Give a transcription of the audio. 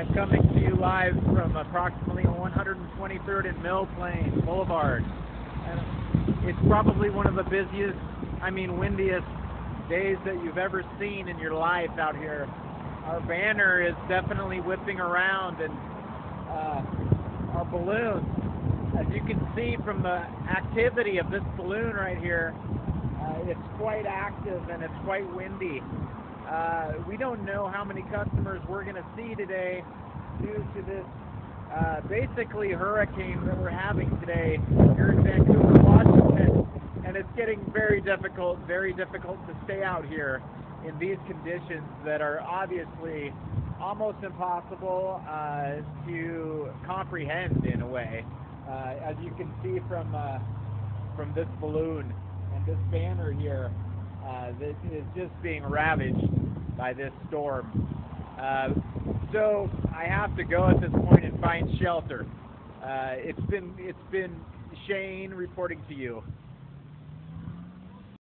I'm coming to you live from approximately 123rd and Mill Plain Boulevard. And it's probably one of the busiest, windiest days that you've ever seen in your life out here. Our banner is definitely whipping around, and our balloons, as you can see from the activity of this balloon right here, it's quite active and it's quite windy. We don't know how many customers we're going to see today due to this basically hurricane that we're having today here in Vancouver, Washington. And it's getting very difficult to stay out here in these conditions that are obviously almost impossible to comprehend in a way. As you can see from this balloon and this banner here, this is just being ravaged by this storm. So I have to go at this point and find shelter. It's been Shane reporting to you.